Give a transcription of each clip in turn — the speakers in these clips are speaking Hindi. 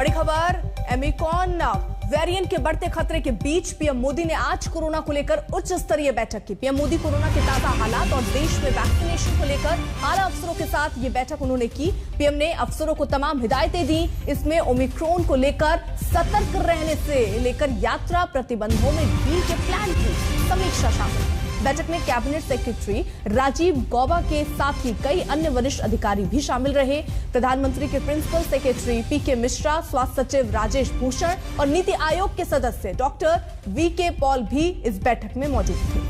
बड़ी खबर, ओमिक्रॉन वेरिएंट के बढ़ते खतरे के बीच पीएम मोदी ने आज कोरोना को लेकर उच्च स्तरीय बैठक की। पीएम मोदी कोरोना के ताजा हालात और देश में वैक्सीनेशन को लेकर आला अफसरों के साथ ये बैठक उन्होंने की। पीएम ने अफसरों को तमाम हिदायतें दी। इसमें ओमिक्रॉन को लेकर सतर्क रहने से लेकर यात्रा प्रतिबंधों में ढील के प्लान की समीक्षा शामिल। बैठक में कैबिनेट सेक्रेटरी राजीव गौबा के साथ ही कई अन्य वरिष्ठ अधिकारी भी शामिल रहे। प्रधानमंत्री के प्रिंसिपल सेक्रेटरी पीके मिश्रा, स्वास्थ्य सचिव राजेश भूषण और नीति आयोग के सदस्य डॉक्टर वीके पॉल भी इस बैठक में मौजूद थे।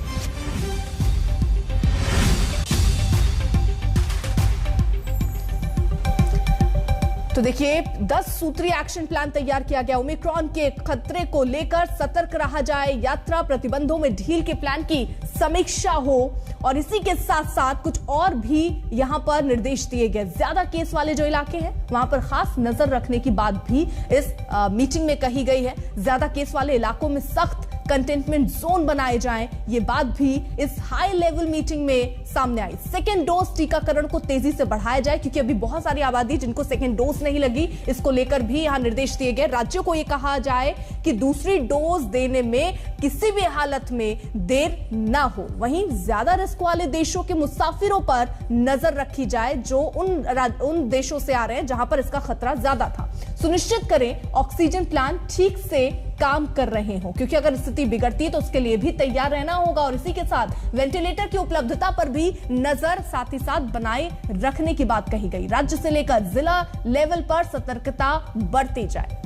तो देखिए, 10 सूत्रीय एक्शन प्लान तैयार किया गया। ओमिक्रॉन के खतरे को लेकर सतर्क रहा जाए, यात्रा प्रतिबंधों में ढील के प्लान की समीक्षा हो और इसी के साथ साथ कुछ और भी यहां पर निर्देश दिए गए। ज्यादा केस वाले जो इलाके हैं वहां पर खास नजर रखने की बात भी इस मीटिंग में कही गई है। ज्यादा केस वाले इलाकों में सख्त कंटेनमेंट जोन बनाए जाएं, ये बात भी इस हाई लेवल मीटिंग में सामने आई। सेकेंड डोज टीकाकरण को तेजी से बढ़ाया जाए, क्योंकि अभी बहुत सारी आबादी जिनको सेकेंड डोज नहीं लगी, इसको लेकर भी यहां निर्देश दिए गए। राज्यों को यह कहा जाए कि दूसरी डोज देने में किसी भी हालत में देर ना हो। वहीं ज्यादा रिस्क वाले देशों के मुसाफिरों पर नजर रखी जाए जो उन देशों से आ रहे हैं जहां पर इसका खतरा ज्यादा था। सुनिश्चित करें ऑक्सीजन प्लांट ठीक से काम कर रहे हो, क्योंकि अगर स्थिति बिगड़ती है तो उसके लिए भी तैयार रहना होगा। और इसी के साथ वेंटिलेटर की उपलब्धता पर भी नजर साथ ही साथ बनाए रखने की बात कही गई। राज्य से लेकर जिला लेवल पर सतर्कता बरती जाए।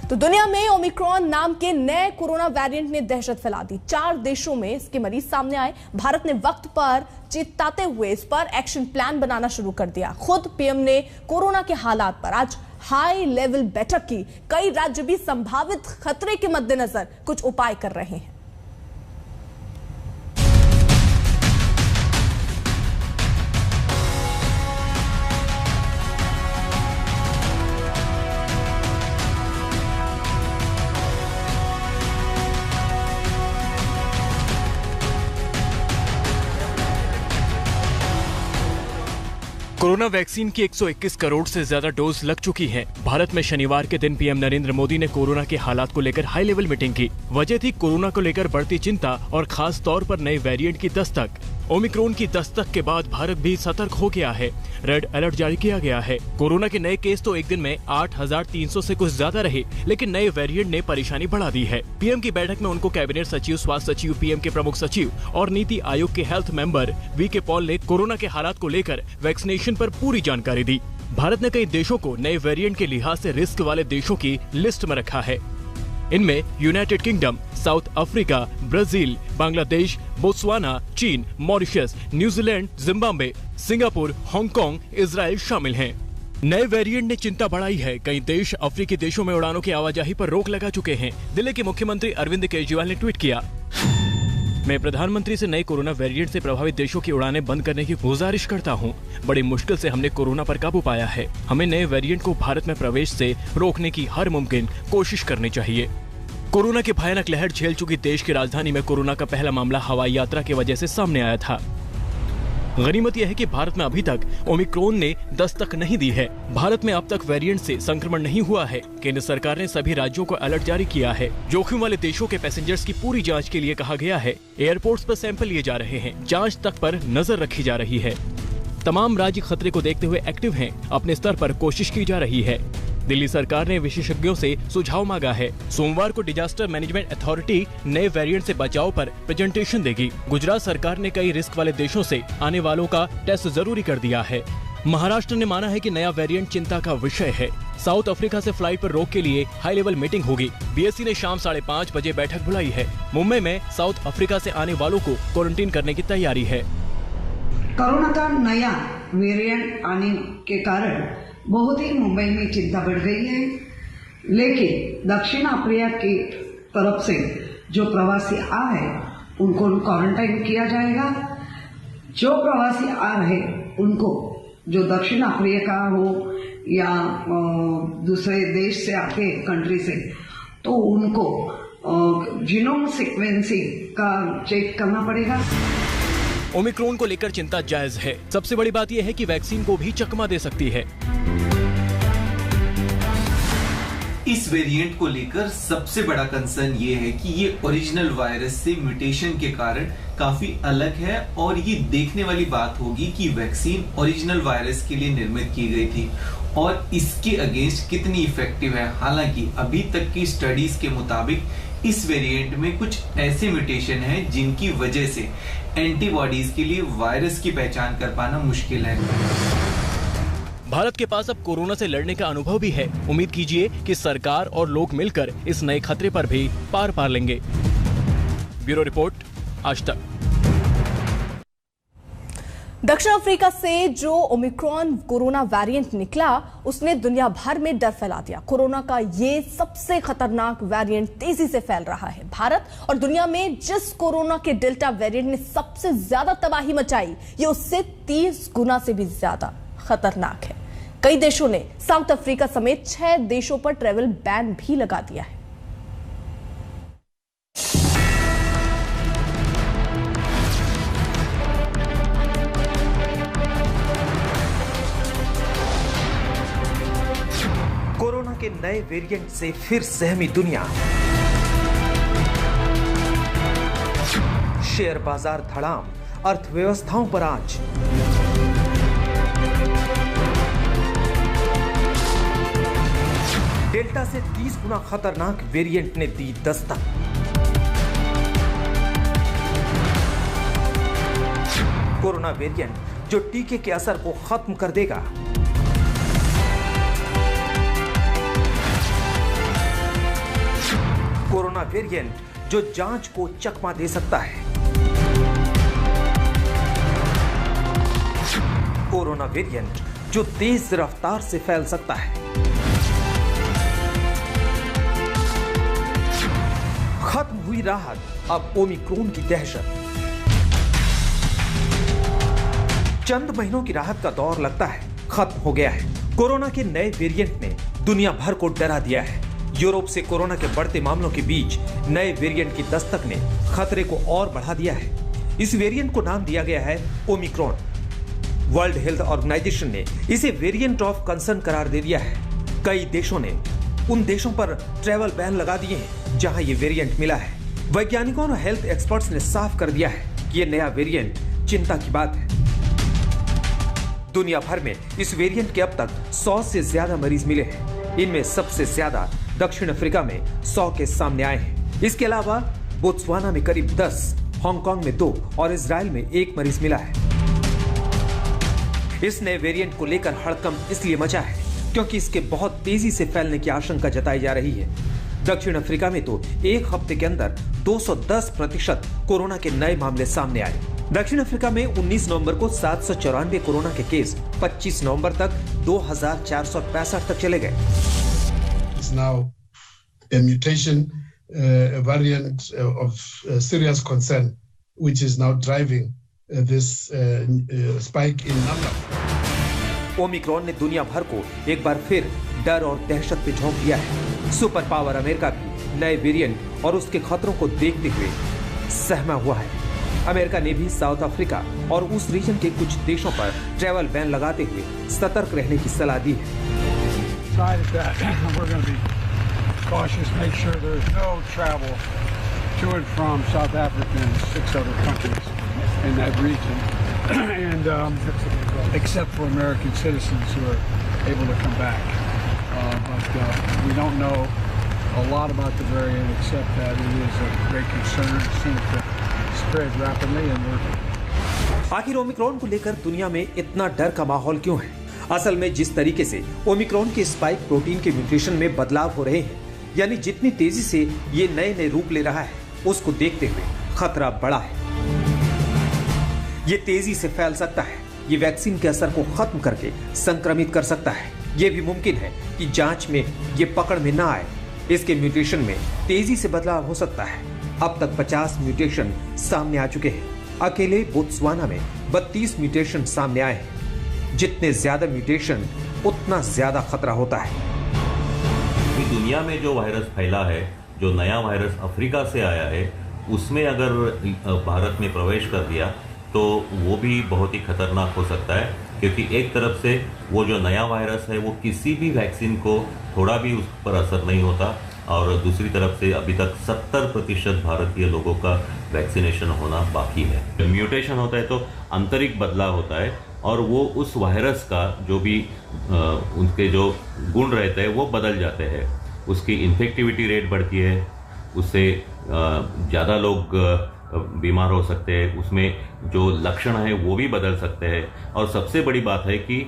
तो दुनिया में ओमिक्रॉन नाम के नए कोरोना वेरिएंट ने दहशत फैला दी। 4 देशों में इसके मरीज सामने आए। भारत ने वक्त पर चेताते हुए इस पर एक्शन प्लान बनाना शुरू कर दिया। खुद पीएम ने कोरोना के हालात पर आज हाई लेवल बैठक की। कई राज्य भी संभावित खतरे के मद्देनजर कुछ उपाय कर रहे हैं। कोरोना वैक्सीन की 121 करोड़ से ज्यादा डोज लग चुकी हैं। भारत में शनिवार के दिन पीएम नरेंद्र मोदी ने कोरोना के हालात को लेकर हाई लेवल मीटिंग की। वजह थी कोरोना को लेकर बढ़ती चिंता और खास तौर पर नए वेरिएंट की दस्तक। ओमिक्रॉन की दस्तक के बाद भारत भी सतर्क हो गया है। रेड अलर्ट जारी किया गया है। कोरोना के नए केस तो एक दिन में 8,300 से कुछ ज्यादा रहे, लेकिन नए वेरिएंट ने परेशानी बढ़ा दी है। पीएम की बैठक में उनको कैबिनेट सचिव, स्वास्थ्य सचिव, पीएम के प्रमुख सचिव और नीति आयोग के हेल्थ मेंबर वीके पॉल ने कोरोना के हालात को लेकर वैक्सीनेशन पर पूरी जानकारी दी। भारत ने कई देशों को नए वेरिएंट के लिहाज से रिस्क वाले देशों की लिस्ट में रखा है। इनमें United Kingdom, South Africa, Brazil, Bangladesh, Botswana, चीन, Mauritius, New Zealand, Zimbabwe, Singapore, Hong Kong, Israel शामिल हैं। नए वेरिएंट ने चिंता बढ़ाई है। कई देश अफ्रीकी देशों में उड़ानों की आवाजाही पर रोक लगा चुके हैं। दिल्ली के मुख्यमंत्री अरविंद केजरीवाल ने ट्वीट किया, मैं प्रधानमंत्री से नए कोरोना वेरिएंट से प्रभावित देशों की उड़ानें बंद करने की गुजारिश करता हूं। बड़ी मुश्किल से हमने कोरोना पर काबू पाया है। हमें नए वेरिएंट को भारत में प्रवेश से रोकने की हर मुमकिन कोशिश करनी चाहिए। कोरोना की भयानक लहर झेल चुकी देश की राजधानी में कोरोना का पहला मामला हवाई यात्रा की वजह से सामने आया था। गनीमत यह है कि भारत में अभी तक ओमिक्रॉन ने दस्तक नहीं दी है। भारत में अब तक वेरिएंट से संक्रमण नहीं हुआ है। केंद्र सरकार ने सभी राज्यों को अलर्ट जारी किया है। जोखिम वाले देशों के पैसेंजर्स की पूरी जांच के लिए कहा गया है। एयरपोर्ट्स पर सैंपल लिए जा रहे हैं। जांच तक पर नजर रखी जा रही है। तमाम राज्य खतरे को देखते हुए एक्टिव हैं। अपने स्तर पर कोशिश की जा रही है। दिल्ली सरकार ने विशेषज्ञों से सुझाव मांगा है। सोमवार को डिजास्टर मैनेजमेंट अथॉरिटी नए वेरिएंट से बचाव पर प्रेजेंटेशन देगी। गुजरात सरकार ने कई रिस्क वाले देशों से आने वालों का टेस्ट जरूरी कर दिया है। महाराष्ट्र ने माना है कि नया वेरिएंट चिंता का विषय है। साउथ अफ्रीका से फ्लाइट पर रोक के लिए हाई लेवल मीटिंग होगी। बीएससी ने शाम 5:30 बजे बैठक बुलाई है। मुंबई में साउथ अफ्रीका से आने वालों को क्वारंटीन करने की तैयारी है। कोरोना का नया वेरिएंट आने के कारण बहुत ही मुंबई में चिंता बढ़ गई है, लेकिन दक्षिण अफ्रीका की तरफ से जो प्रवासी आ रहे उनको क्वारंटाइन किया जाएगा। जो प्रवासी आ रहे उनको, जो दक्षिण अफ्रीका हो या दूसरे देश से आके कंट्री से, तो उनको जीनोम सीक्वेंसिंग का चेक करना पड़ेगा। ओमिक्रॉन को लेकर चिंता जायज है। सबसे बड़ी बात यह है कि वैक्सीन को भी चकमा दे सकती है। इस वेरिएंट को लेकर सबसे बड़ा कंसर्न ये है कि ये ओरिजिनल वायरस से म्यूटेशन के कारण काफी अलग है और ये देखने वाली बात होगी कि वैक्सीन ओरिजिनल वायरस के लिए निर्मित की गई थी और इसके अगेंस्ट कितनी इफेक्टिव है। हालांकि अभी तक की स्टडीज के मुताबिक इस वेरिएंट में कुछ ऐसे म्यूटेशन हैं जिनकी वजह से एंटीबॉडीज के लिए वायरस की पहचान कर पाना मुश्किल है। भारत के पास अब कोरोना से लड़ने का अनुभव भी है। उम्मीद कीजिए कि सरकार और लोग मिलकर इस नए खतरे पर भी पार पा लेंगे। ब्यूरो रिपोर्ट, आज तक। दक्षिण अफ्रीका से जो ओमिक्रॉन कोरोना वेरिएंट निकला, उसने दुनिया भर में डर फैला दिया। कोरोना का ये सबसे खतरनाक वेरिएंट तेजी से फैल रहा है। भारत और दुनिया में जिस कोरोना के डेल्टा वेरिएंट ने सबसे ज्यादा तबाही मचाई, ये उससे 30 गुना से भी ज्यादा खतरनाक है। कई देशों ने साउथ अफ्रीका समेत 6 देशों पर ट्रैवल बैन भी लगा दिया है। कोरोना के नए वेरिएंट से फिर सहमी दुनिया। शेयर बाजार धड़ाम, अर्थव्यवस्थाओं पर आंच। डेल्टा से 30 गुना खतरनाक वेरिएंट ने दी दस्तक। कोरोना वेरिएंट जो टीके के असर को खत्म कर देगा। कोरोना वेरिएंट जो जांच को चकमा दे सकता है। कोरोना वेरिएंट जो तेज रफ्तार से फैल सकता है। खत्म हुई राहत, अब ओमिक्रॉन की दहशत। चंद महीनों की राहत का दौर लगता है खत्म हो गया है। कोरोना के नए वेरिएंट ने दुनिया भर को डरा दिया है। यूरोप से कोरोना के बढ़ते मामलों के बीच नए वेरिएंट की दस्तक ने खतरे को और बढ़ा दिया है। इस वेरिएंट को नाम दिया गया है ओमिक्रॉन। वर्ल्ड हेल्थ ऑर्गेनाइजेशन ने इसे वेरिएंट ऑफ कंसर्न करार दे दिया है। कई देशों ने उन देशों पर ट्रैवल बैन लगा दिए हैं जहां ये वेरिएंट मिला है। वैज्ञानिकों और हेल्थ एक्सपर्ट्स ने साफ कर दिया है कि ये नया वेरिएंट चिंता की बात है। दुनिया भर में इस वेरिएंट के अब तक 100 से ज्यादा मरीज मिले हैं। इनमें सबसे ज्यादा दक्षिण अफ्रीका में 100 केस सामने आए हैं। इसके अलावा बोत्सवाना में करीब 10, हांगकांग में 2 और इजराइल में 1 मरीज मिला है। इस नए वेरिएंट को लेकर हड़कंप इसलिए मचा है क्योंकि इसके बहुत तेजी से फैलने की आशंका जताई जा रही है। दक्षिण अफ्रीका में तो एक हफ्ते के अंदर 210% कोरोना के नए मामले सामने आए। दक्षिण अफ्रीका में 19 नवंबर को 794 कोरोना के केस 25 नवंबर तक 2465 तक चले गए। It's now a mutation, a variant of serious concern, which is now driving this spike in number. Omicron ने दुनिया भर को एक बार फिर डर और दहशत पे झोंक दिया है। सुपर पावर अमेरिका भी नए वेरिएंट और उसके खतरों को देखते हुए सहमा हुआ है। अमेरिका ने भी साउथ अफ्रीका और उस रीजन के कुछ देशों पर ट्रैवल बैन लगाते हुए सतर्क रहने की सलाह दी है। except for American citizens who are able to come back. But we don't know a lot about the variant except that it is a great concern. It seems to spread rapidly and we're... आखिर ओमिक्रॉन को लेकर दुनिया में इतना डर का माहौल क्यों है? असल में जिस तरीके से ओमिक्रॉन के स्पाइक प्रोटीन के म्यूटेशन में बदलाव हो रहे हैं, यानी जितनी तेजी से ये नए रूप ले रहा है, उसको देखते हुए खतरा बड़ा है। ये तेजी से फैल सकता है। ये वैक्सीन के असर को खत्म करके संक्रमित कर सकता है। ये भी मुमकिन है कि जांच में ये पकड़ में ना आए। इसके म्यूटेशन में तेजी से बदलाव हो सकता है। अब तक 50 म्यूटेशन सामने आ चुके हैं। अकेले बोत्सवाना में 32 म्यूटेशन सामने आए हैं। जितने ज्यादा म्यूटेशन उतना ज्यादा खतरा होता है। दुनिया में जो वायरस फैला है, जो नया वायरस अफ्रीका से आया है, उसमें अगर भारत में प्रवेश कर दिया तो वो भी बहुत ही खतरनाक हो सकता है, क्योंकि एक तरफ से वो जो नया वायरस है वो किसी भी वैक्सीन को थोड़ा भी उस पर असर नहीं होता, और दूसरी तरफ से अभी तक 70% भारतीय लोगों का वैक्सीनेशन होना बाकी है। म्यूटेशन होता है तो आंतरिक बदलाव होता है, और वो उस वायरस का जो भी उनके जो गुण रहते हैं वो बदल जाते हैं। उसकी इन्फेक्टिविटी रेट बढ़ती है, उससे ज़्यादा लोग बीमार हो सकते हैं, उसमें जो लक्षण है वो भी बदल सकते हैं। और सबसे बड़ी बात है कि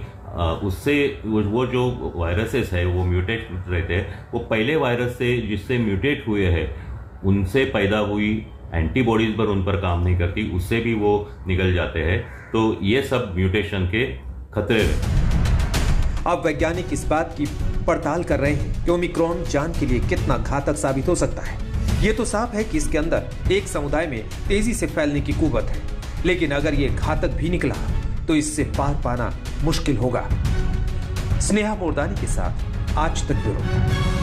उससे वो जो वायरसेस है वो म्यूटेट रहते हैं, वो पहले वायरस से जिससे म्यूटेट हुए हैं उनसे पैदा हुई एंटीबॉडीज पर उन पर काम नहीं करती, उससे भी वो निकल जाते हैं। तो ये सब म्यूटेशन के खतरे हैं। अब वैज्ञानिक इस बात की पड़ताल कर रहे हैं कि ओमिक्रॉन जान के लिए कितना घातक साबित हो सकता है। ये तो साफ है कि इसके अंदर एक समुदाय में तेजी से फैलने की कुव्वत है, लेकिन अगर ये घातक भी निकला तो इससे पार पाना मुश्किल होगा। स्नेहा मोरदानी के साथ आज तक ब्यूरो।